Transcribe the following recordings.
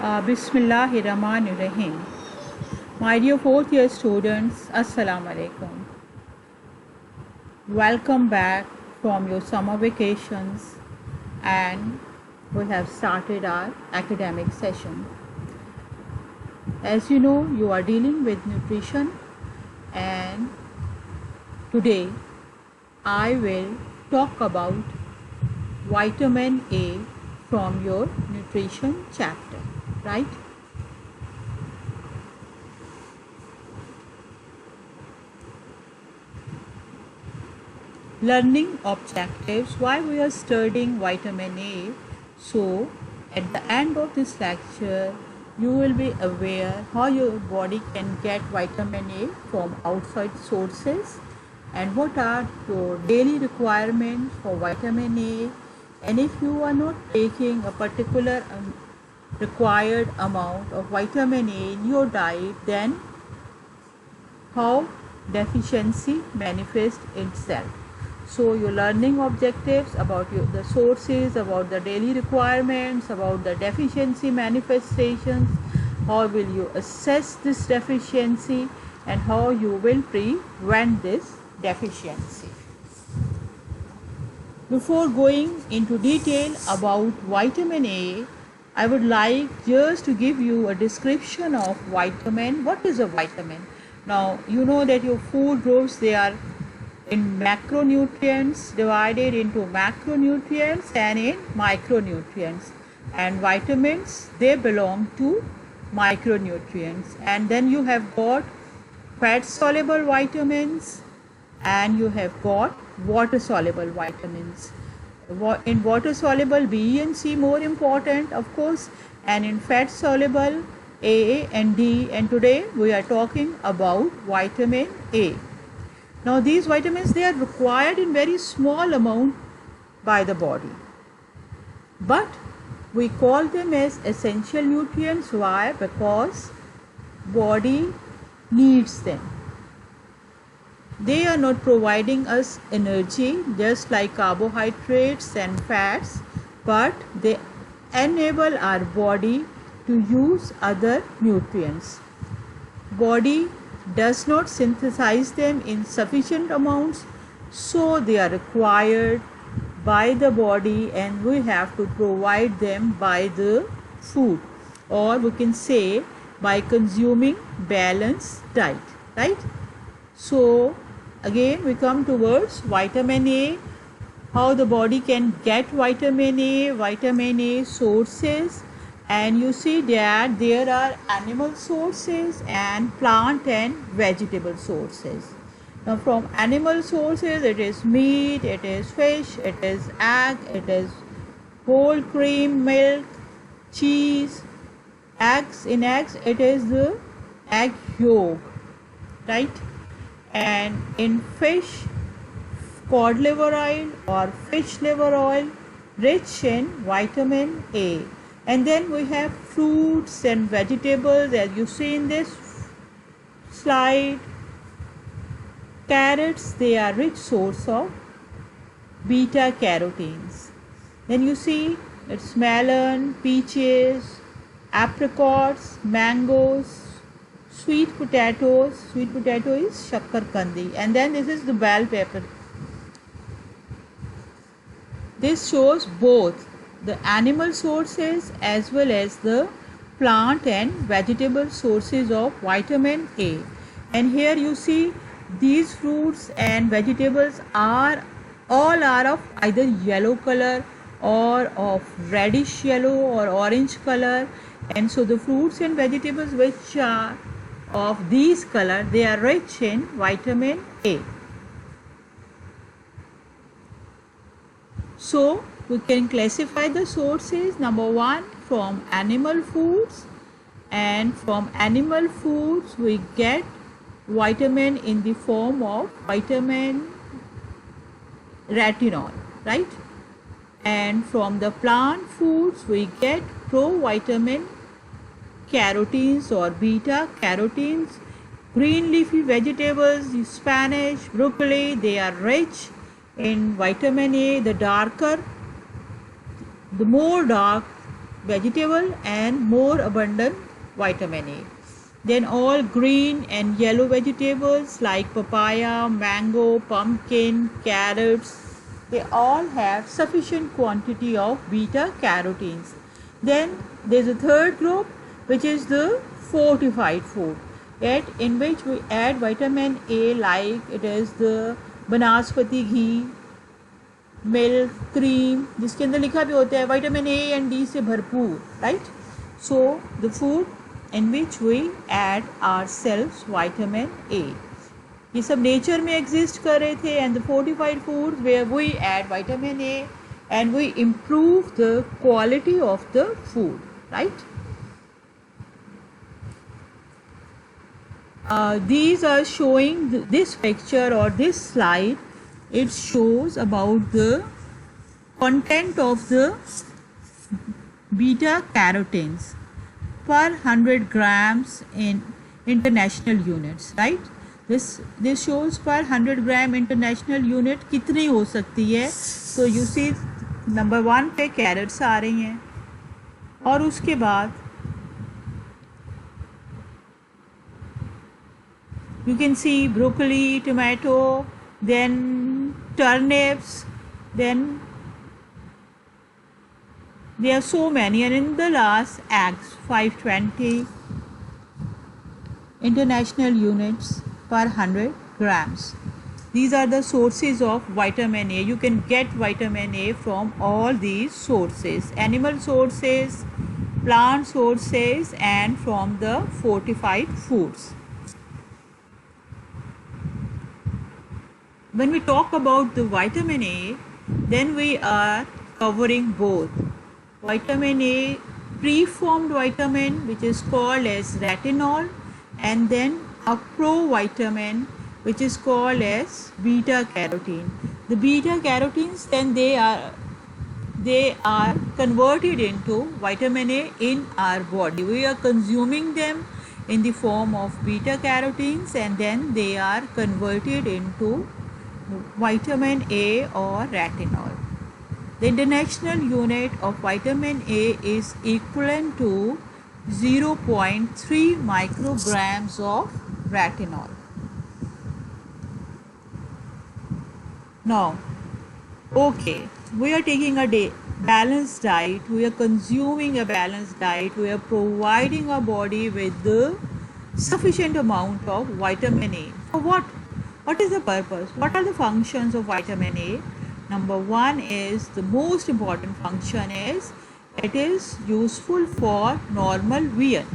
Bismillahirrahmanirrahim. My dear fourth year students, Assalamu alaikum. Welcome back from your summer vacations, and we have started our academic session. As you know, you are dealing with nutrition, and today I will talk about vitamin A from your nutrition chapter, right? Learning objectives, why we are studying vitamin A. So at the end of this lecture you will be aware how your body can get vitamin A from outside sources and what are your daily requirements for vitamin A, and if you are not taking a particular required amount of vitamin A in your diet, then how deficiency manifests itself. So your learning objectives about the sources, about the daily requirements, about the deficiency manifestations, how will you assess this deficiency and how you will prevent this deficiency. Before going into detail about vitamin A, I would like just to give you a description of vitamin. What is a vitamin? Now you know that your food groups, they are in macronutrients, divided into macronutrients and in micronutrients, and vitamins, they belong to micronutrients. And then you have got fat soluble vitamins and you have got water soluble vitamins. In water soluble, B and C more important, of course, and in fat soluble, A and D, and today we are talking about vitamin A. Now these vitamins, they are required in very small amount by the body, but we call them as essential nutrients. Why? Because body needs them. They are not providing us energy just like carbohydrates and fats, but they enable our body to use other nutrients. Body does not synthesize them in sufficient amounts, so they are required by the body and we have to provide them by the food, or we can say by consuming balanced diet, right? So again we come towards vitamin A, how the body can get vitamin A sources, and you see that there are animal sources and plant and vegetable sources. Now from animal sources, it is meat, it is fish, it is egg, it is whole cream milk, cheese, eggs. In eggs it is the egg yolk, right? And in fish, cod liver oil or fish liver oil, rich in vitamin A. And then we have fruits and vegetables, as you see in this slide. Carrots, they are rich source of beta carotenes. Then you see it's melon, peaches, apricots, mangoes, sweet potatoes. Sweet potato is shakkarkandi, and then this is the bell pepper. This shows both the animal sources as well as the plant and vegetable sources of vitamin A. And here you see these fruits and vegetables are all of either yellow color or of reddish yellow or orange color, and so the fruits and vegetables which are of these color, they are rich in vitamin A. So we can classify the sources. Number one, from animal foods, and from animal foods we get vitamin in the form of vitamin retinol, right? And from the plant foods we get provitamin carotenes or beta carotenes. Green leafy vegetables, spinach, broccoli, they are rich in vitamin A. The more dark vegetable and more abundant vitamin A. Then all green and yellow vegetables like papaya, mango, pumpkin, carrots, they all have sufficient quantity of beta carotenes. Then there's a third group, which is the fortified food, in which we add vitamin A, like it is the vanaspati ghee, milk, cream, जिसके अंदर लिखा भी होता है vitamin A and D से भरपूर, right. So the food in which we add our self vitamin A, ये सब नेचर में एग्जिस्ट कर रहे थे. And the fortified food where we add vitamin A and we improve the quality of the food, right. These are showing this picture or this slide. It shows about the content of the beta carotenes per 100 grams in international units, right. This shows per 100 gram international unit कितनी हो सकती है. तो you see number 1 पे crates आ रही हैं, और उसके बाद you can see broccoli, tomato, then turnips, then there are so many, and in the last eggs 520 international units per 100 grams. These are the sources of vitamin A. You can get vitamin A from all these sources: animal sources, plant sources, and from the fortified foods. When we talk about the vitamin A, then we are covering both vitamin A preformed vitamin, which is called as retinol, and then a provitamin, which is called as beta carotene. The beta carotenes, then they are converted into vitamin A in our body. We are consuming them in the form of beta carotenes, and then they are converted into vitamin A or retinol. The international unit of vitamin A is equivalent to 0.3 micrograms of retinol. Now, okay, we are taking a balanced diet, we are consuming a balanced diet, we are providing our body with the sufficient amount of vitamin A. For what? What is the purpose? What are the functions of vitamin A? Number 1 is, the most important function is, it is useful for normal vision.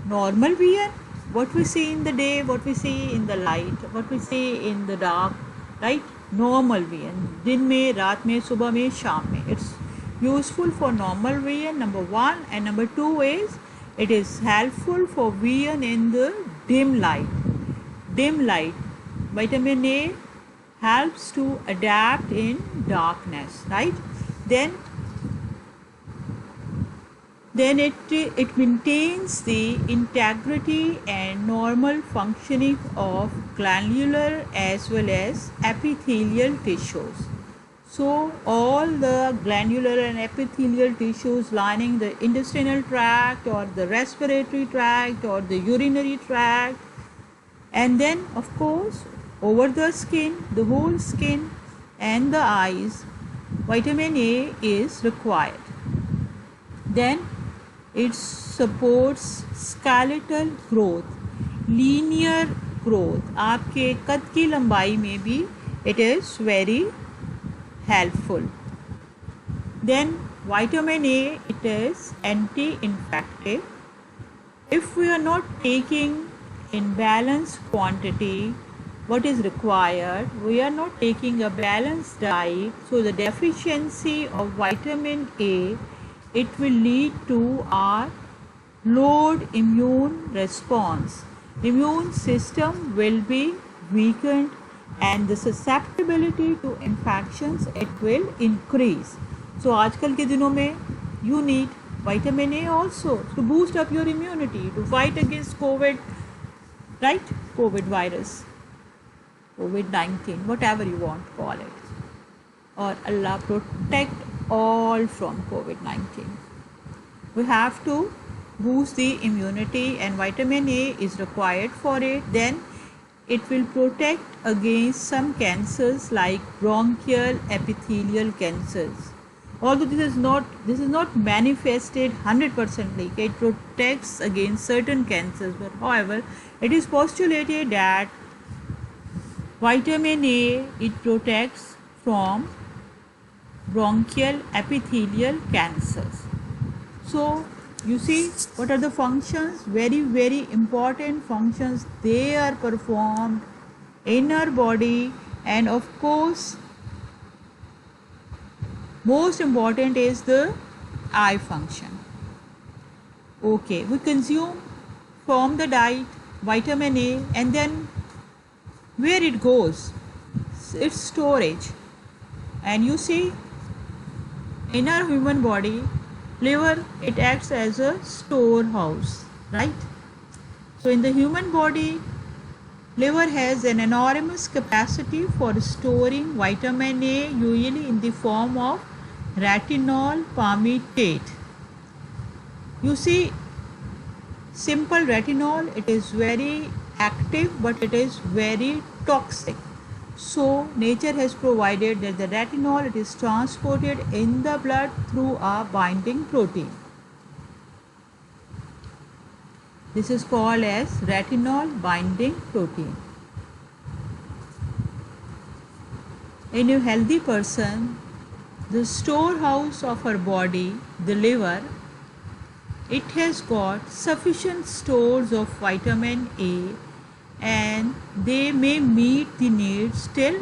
Normal vision, what we see in the day, what we see in the light, what we see in the dark, right? Normal vision, दिन में, रात में, सुबह में, शाम में. It's useful for normal vision, number 1. And number 2 is, it is helpful for vision in the dim light. Dim light, vitamin A helps to adapt in darkness, right. Then it maintains the integrity and normal functioning of glandular as well as epithelial tissues. So all the glandular and epithelial tissues lining the intestinal tract or the respiratory tract or the urinary tract, and then of course over the skin, the whole skin and the eyes, vitamin A is required. Then it supports skeletal growth, linear growth. आपके कद की लंबाई में भी it is very helpful. Then vitamin A, it is anti-infective. If we are not taking in balanced quantity what is required, we are not taking a balanced diet, so the deficiency of vitamin A, it will lead to our lowered immune response. Immune system will be weakened and the susceptibility to infections, it will increase. So आजकल के दिनों में you need vitamin A also to boost up your immunity, to fight against COVID, right? COVID virus, COVID-19, whatever you want to call it. Or Allah protect all from COVID-19. We have to boost the immunity, and vitamin A is required for it. Then it will protect against some cancers like bronchial epithelial cancers. Although this is not manifested 100%, it protects against certain cancers, but however it is postulated that vitamin A, it protects from bronchial epithelial cancers. So you see what are the functions, very important functions they are performed in our body. And of course most important is the eye function. Okay, we consume from the diet vitamin A, and then where it goes, its storage. And you see in our human body, liver, it acts as a storehouse, right? So in the human body, liver has an enormous capacity for storing vitamin A, usually in the form of retinol palmitate. You see, simple retinol, it is very active, but it is very toxic. So nature has provided that the retinol, it is transported in the blood through a binding protein. This is called as retinol binding protein. In a healthy person, the storehouse of our body, the liver, it has got sufficient stores of vitamin A, and they may meet the needs till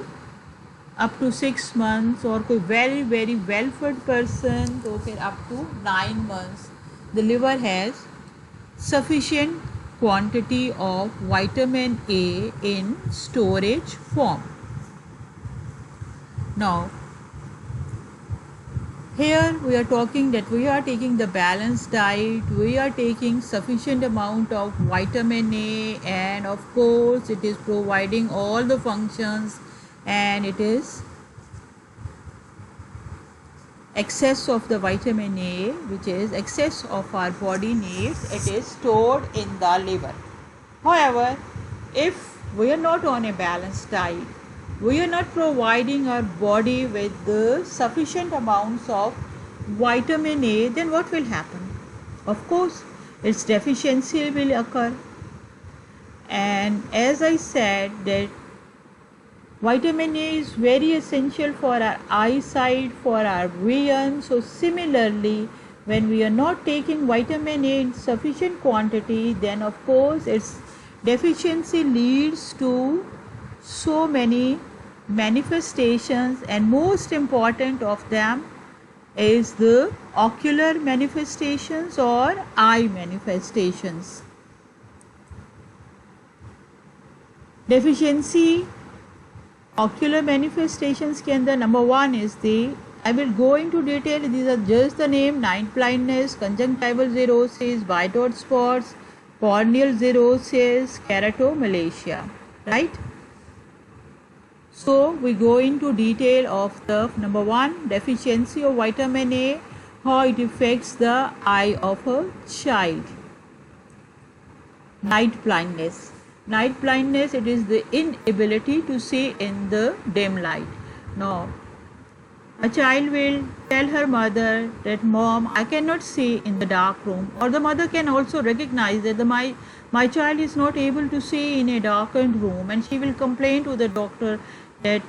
up to 6 months, or कोई very well fed person तो फिर up to 9 months the liver has sufficient quantity of vitamin A in storage form. Now here we are talking that we are taking the balanced diet, we are taking sufficient amount of vitamin A, and of course it is providing all the functions, and it is excess of the vitamin A, which is excess of our body needs, it is stored in the liver. However, if we are not on a balanced diet, we are not providing our body with the sufficient amounts of vitamin A, then what will happen? Of course, its deficiency will occur. And as I said that vitamin A is very essential for our eyesight, for our vision. So similarly, when we are not taking vitamin A in sufficient quantity, then of course its deficiency leads to so many manifestations, and most important of them is the ocular manifestations or eye manifestations. Deficiency ocular manifestations के अंदर number 1 is the, I will go into detail, these are just the name: night blindness, conjunctival xerosis, white spots, corneal xerosis, keratomalacia, right? So we go into detail of the number 1, deficiency of vitamin A, how it affects the eye of a child. Night blindness. Night blindness, it is the inability to see in the dim light. Now, a child will tell her mother that, "Mom, I cannot see in the dark room," or the mother can also recognize that my child is not able to see in a darkened room, and she will complain to the doctor that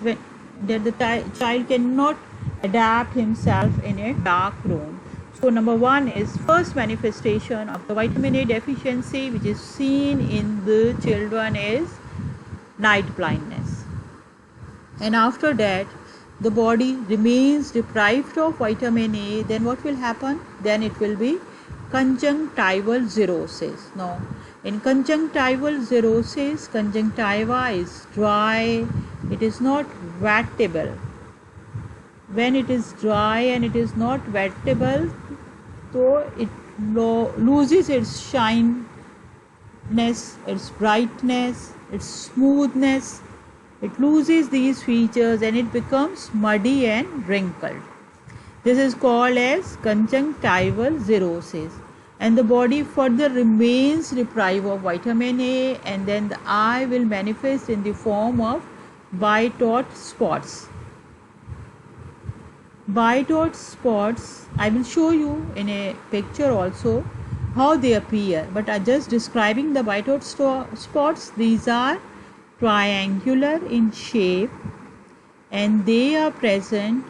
the child cannot adapt himself in a dark room. So number 1 is first manifestation of the vitamin A deficiency which is seen in the children is night blindness. And after that the body remains deprived of vitamin A, then what will happen? Then it will be conjunctival xerosis. Now in conjunctival xerosis, conjunctiva is dry, it is not wettable. When it is dry and it is not wettable, so it loses its shiness, its brightness, its smoothness. It loses these features and it becomes muddy and wrinkled. This is called as conjunctival xerosis, and the body further remains deprived of vitamin A, and then the eye will manifest in the form of white-hot spots. White-hot spots, I will show you in a picture also how they appear, but I'm just describing the white-hot spots. These are triangular in shape and they are present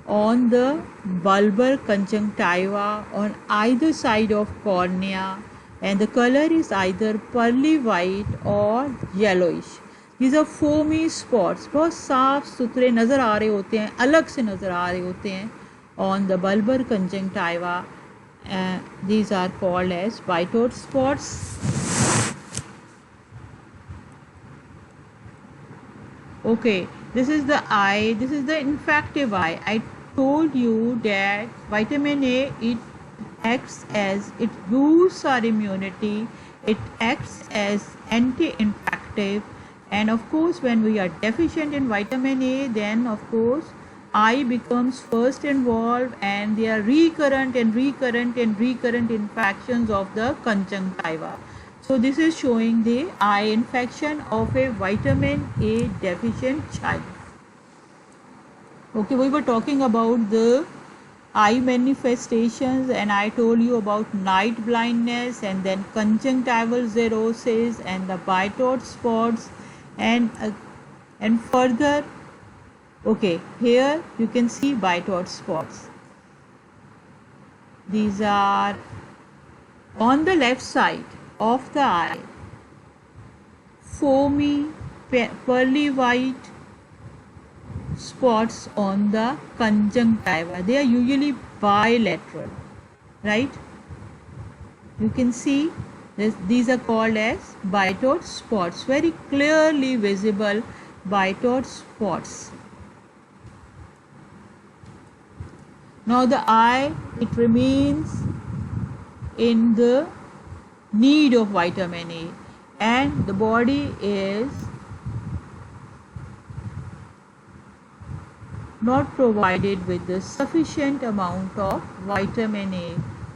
on the bulbar conjunctiva on either side of cornea, and the color is either pearly white or yellowish. These are foamy spots, बहुत साफ सुथरे नज़र आ रहे होते हैं, अलग से नज़र आ रहे होते हैं on the bulbar conjunctiva. These are called as white-hot spots. Okay, this is the eye, this is the infective eye. I told you that vitamin A, it acts as, it boosts our immunity, it acts as anti-infective, and of course when we are deficient in vitamin A, then of course eye becomes first involved, and there are recurrent infections of the conjunctiva. So this is showing the eye infection of a vitamin A deficient child. Okay, we were talking about the eye manifestations, and I told you about night blindness, and then conjunctival xerosis, and the white-hot spots, and further. Okay, here you can see white-hot spots. These are on the left side of the eye, foamy pearly white spots on the conjunctiva. They are usually bilateral, right? You can see this, these are called as white-hot spots, very clearly visible white-hot spots. Now the eye, it remains in the need of vitamin A, and the body is not provided with the sufficient amount of vitamin A.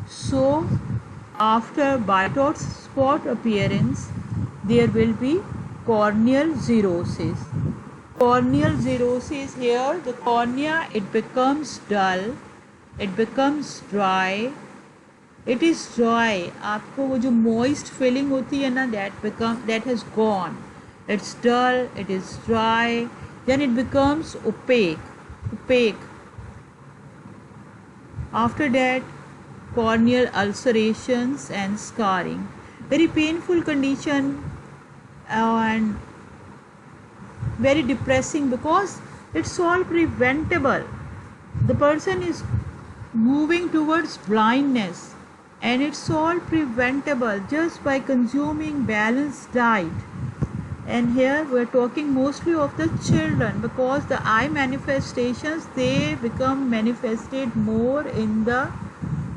So after white-hot spot appearance, there will be corneal xerosis. Corneal xerosis, here the cornea, it becomes dull, it becomes dry. It is dry. आपको वो जो moist feeling होती है ना, that has gone. It's dull, it is dry, then it becomes opaque. After that, corneal ulcerations and scarring. Very painful condition and very depressing, because it's all preventable. The person is moving towards blindness, and it's all preventable just by consuming balanced diet. And here we're talking mostly of the children, because the eye manifestations, they become manifested more in the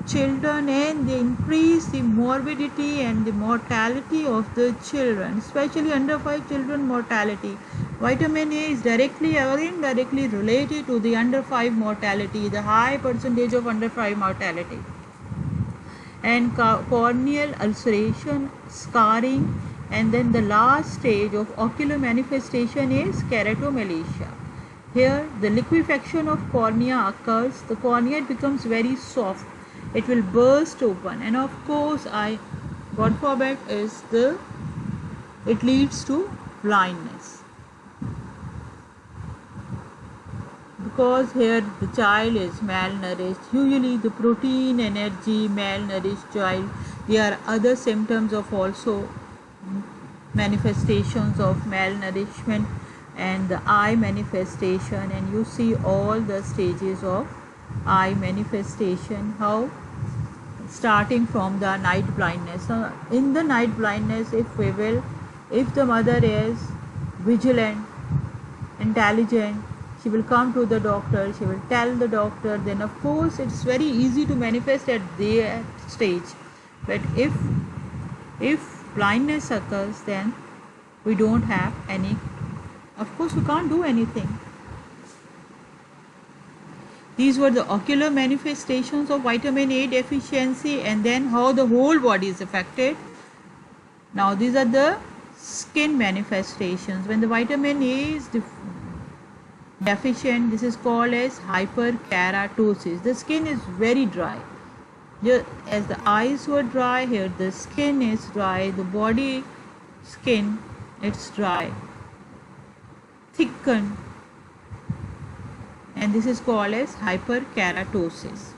children, and they increase the morbidity and the mortality of the children, especially under 5 children mortality. Vitamin A is directly related to the under 5 mortality, the high percentage of under 5 mortality. And corneal ulceration, scarring, and then the last stage of ocular manifestation is keratomalacia. Here the liquefaction of cornea occurs. The cornea becomes very soft, it will burst open, and of course, God forbid, it leads to blindness. Because here the child is malnourished, usually the protein, energy, malnourished child. There are other symptoms of also manifestations of malnourishment and the eye manifestation, and you see all the stages of eye manifestation, how starting from the night blindness. In the night blindness, if the mother is vigilant, intelligent, she will come to the doctor, she will tell the doctor, then of course it's very easy to manifest at that stage. But if blindness occurs, then we don't have any, of course we can't do anything. These were the ocular manifestations of vitamin A deficiency, and then how the whole body is affected. Now these are the skin manifestations. When the vitamin A is deficient, this is called as hyperkeratosis. The skin is very dry. As the eyes were dry, here the skin is dry, the body skin, it's dry, thickened, and this is called as hyperkeratosis.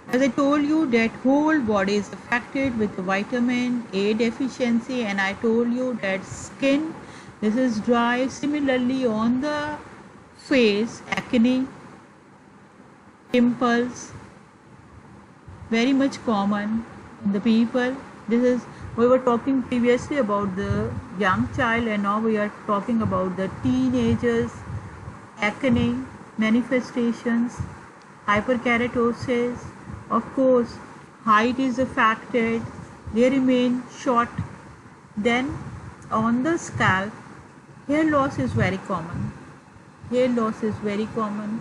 As I told you that whole body is affected with the vitamin A deficiency, and I told you that skin, this is dry. Similarly on the face, acne, pimples, very much common in the people. We were talking previously about the young child, and now we are talking about the teenagers, acne manifestations, hyperkeratosis. Of course, height is affected, they remain short. Then on the scalp, hair loss is very common. Hair loss is very common,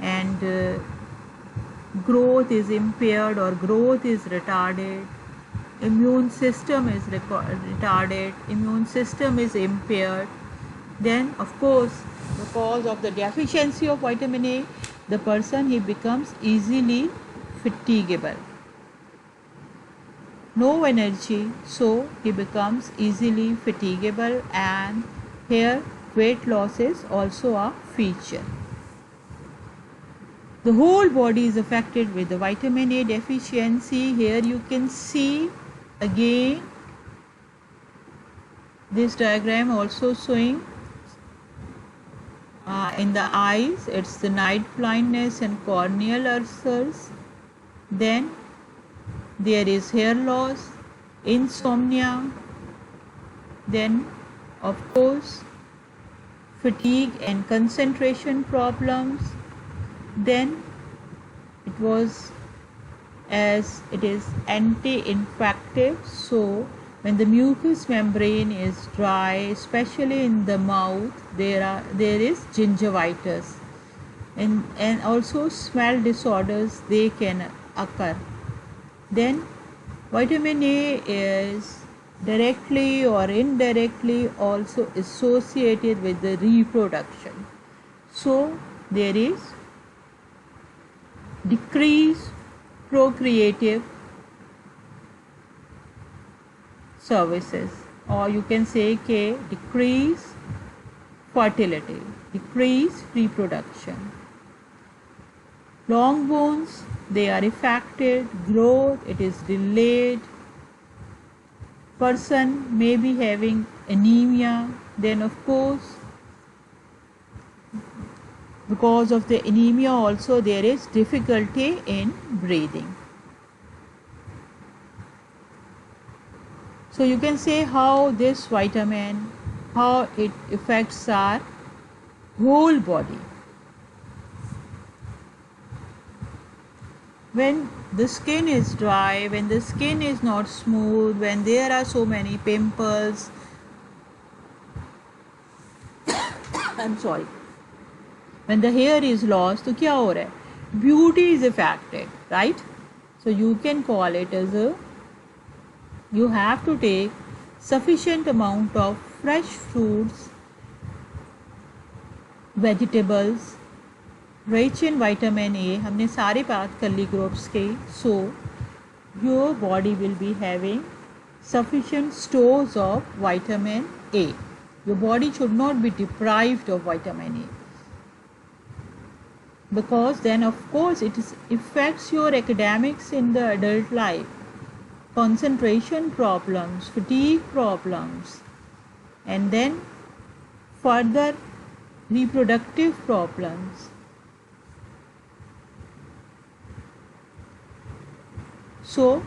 and growth is impaired or growth is retarded. Immune system is retarded, immune system is impaired. Then of course, because of the deficiency of vitamin A, the person, he becomes easily fatigable. No energy, so he becomes easily fatigable, and here weight loss is also a feature. The whole body is affected with the vitamin A deficiency. Here you can see again this diagram also showing in the eyes, it's the night blindness and corneal ulcers. Then there is hair loss, insomnia, then of course fatigue and concentration problems. Then it was, as it is anti-infective, so when the mucous membrane is dry, especially in the mouth, there is gingivitis, and also smell disorders, they can occur. Then vitamin A is directly or indirectly also associated with the reproduction. So there is decreased procreative services, or you can say decreased fertility, decreased reproduction. Long bones, they are affected, growth, it is delayed. Person may be having anemia. Then of course, because of the anemia also there is difficulty in breathing. So you can say how this vitamin, how it affects our whole body. When the skin is dry, when the skin is not smooth, when there are so many pimples, when the hair is lost, तो क्या हो रहा है? Beauty is affected, right? So you can call it as you have to take sufficient amount of fresh fruits, vegetables, rich in vitamin A. हमने सारी बात कर ली groups की. So your body will be having sufficient stores of vitamin A. Your body should not be deprived of vitamin A, because then of course it affects your academics in the adult life, concentration problems, fatigue problems, and then further reproductive problems. So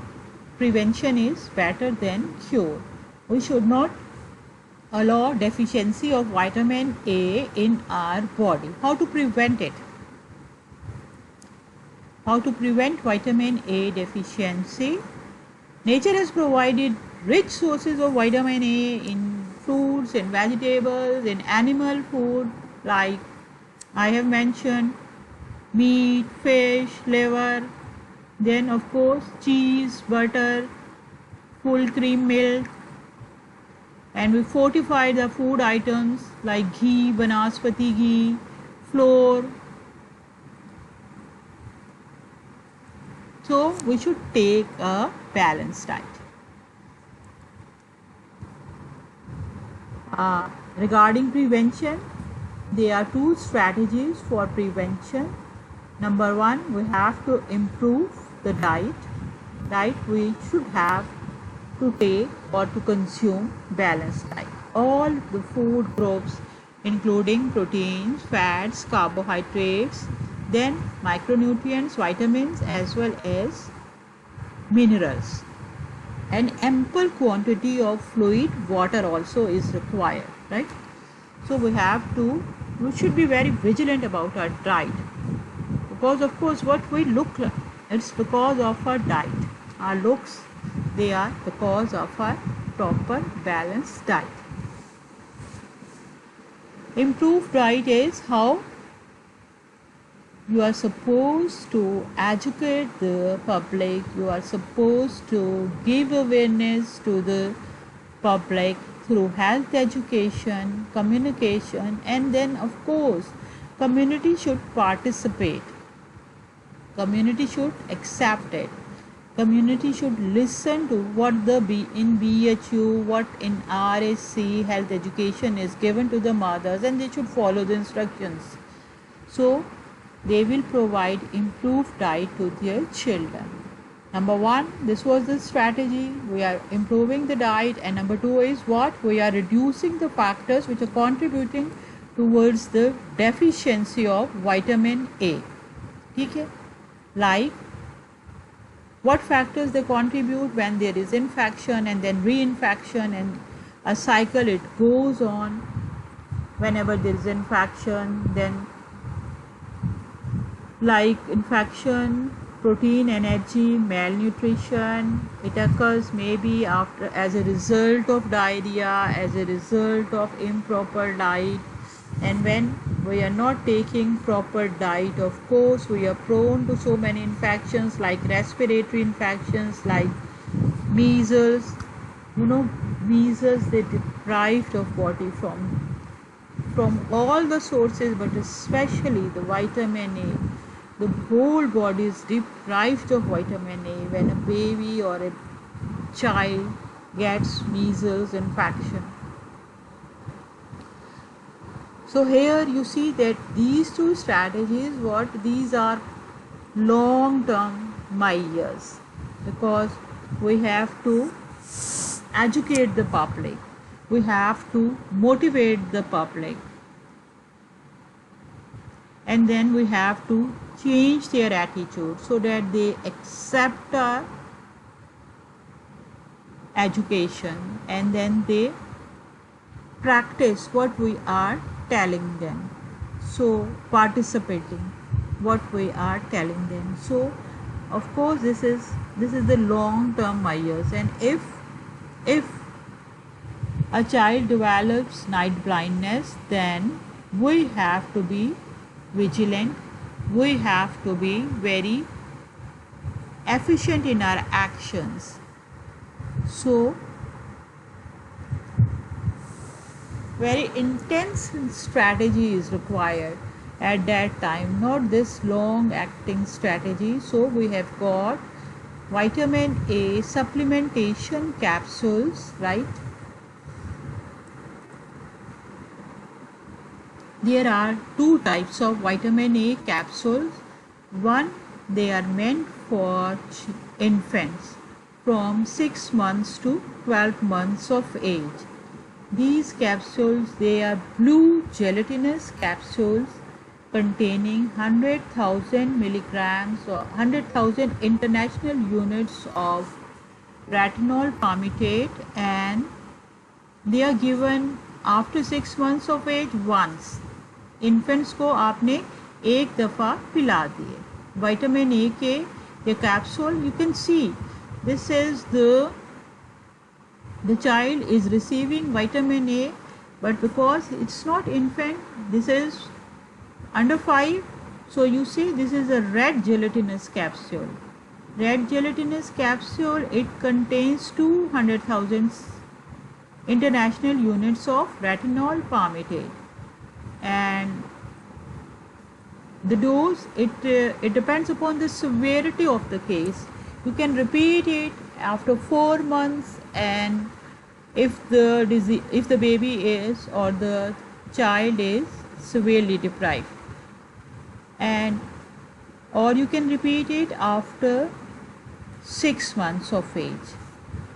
prevention is better than cure. We should not allow deficiency of vitamin A in our body. How to prevent it? How to prevent vitamin A deficiency? Nature has provided rich sources of vitamin A in fruits, in vegetables, in animal food like I have mentioned meat, fish, liver, then of course cheese, butter, full cream milk, and we fortify the food items like ghee, banaspati ghee, flour. So we should take a balanced diet. Regarding prevention, there are two strategies for prevention. Number one, we have to improve the diet. We should have to take or to consume balanced diet. All the food groups including proteins, fats, carbohydrates, then micronutrients, vitamins as well as minerals. An ample quantity of fluid, water also is required, right? So we should be very vigilant about our diet, because of course what we look like, it's because of our diet. Our looks, they are because of our proper balanced diet. Improved diet is how you are supposed to educate the public, you are supposed to give awareness to the public through health education, communication, and then of course community should participate. Community should accept it. Community should listen to what in BHU, what in RSC health education is given to the mothers, and they should follow the instructions. So they will provide improved diet to their children. Number one, this was the strategy. We are improving the diet, and number two is what? We are reducing the factors which are contributing towards the deficiency of vitamin A. Okay? Like what factors they contribute when there is infection and then reinfection, and a cycle it goes on. Whenever there is infection, then like infection, protein energy, malnutrition, it occurs maybe as a result of diarrhea, as a result of improper diet. And when we are not taking proper diet, of course we are prone to so many infections like respiratory infections, like measles. Measles, they deprived of body from all the sources, but especially the vitamin A. The whole body is deprived of vitamin A when a baby or a child gets measles infection. So here you see that these two strategies, these are long-term measures, because we have to educate the public, we have to motivate the public, and then we have to change their attitude so that they accept our education, and then they practice what we are telling them. So participating what we are telling them. So of course this is the long term measures. And if a child develops night blindness, then we have to be vigilant, we have to be very efficient in our actions. So very intense strategy is required at that time, not this long acting strategy. So we have got vitamin A supplementation capsules, right? There are two types of vitamin A capsules. One, they are meant for infants from 6 months to 12 months of age. These capsules, they are blue gelatinous capsules containing 100,000 milligrams or 100,000 international units of retinol palmitate, and they are given after 6 months of age once. Infants को आपने एक दफ़ा पिला दिए. Vitamin A के ये capsule, you can see this is the the child is receiving vitamin A, but because it's not infant, this is under 5, so you see this is a red gelatinous capsule. Red gelatinous capsule, it contains 200,000 international units of retinol palmitate, and the dose, it depends upon the severity of the case. You can repeat it after 4 months, and if the baby is or the child is severely deprived, and or you can repeat it after 6 months of age.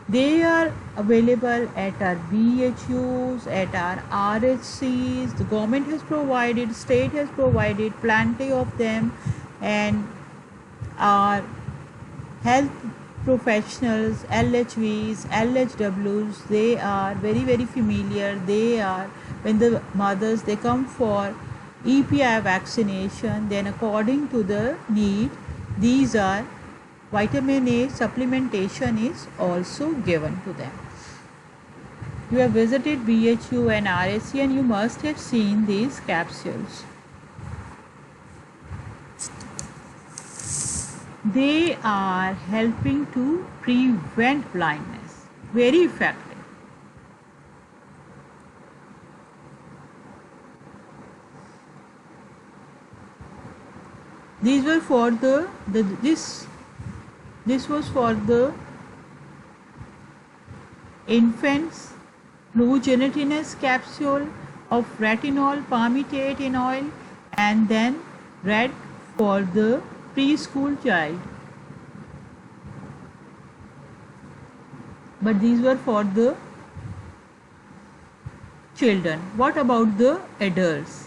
They are available at our BHUs, at our RHCs. The government has provided, state has provided plenty of them, and our health professionals, LHVs, LHWs, they are very familiar. They are, when the mothers, they come for EPI vaccination, then according to the need, these are vitamin A supplementation is also given to them. You have visited BHU and RSC and you must have seen these capsules. They are helping to prevent blindness. Very effective. These were for this was for the infants, blue gelatinous capsule of retinol palmitate in oil, and then red for the preschool child. But these were for the children. What about the adults?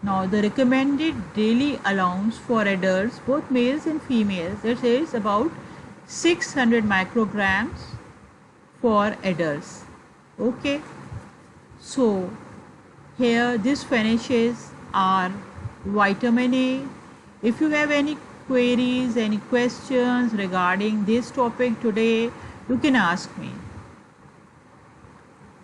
Now the recommended daily allowance for adults, both males and females, it is about 600 micrograms for adults. Okay, so here this finishes our vitamin A. If you have any queries, any questions regarding this topic today, you can ask me.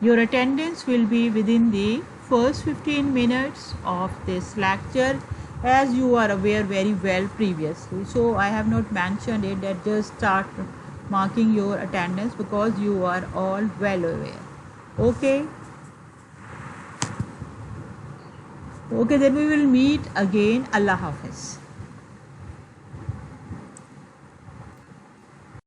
Your attendance will be within the first 15 minutes of this lecture, as you are aware very well previously. So I have not mentioned it, that just start marking your attendance because you are all well aware. Okay. Okay, then we will meet again. Allah Hafiz.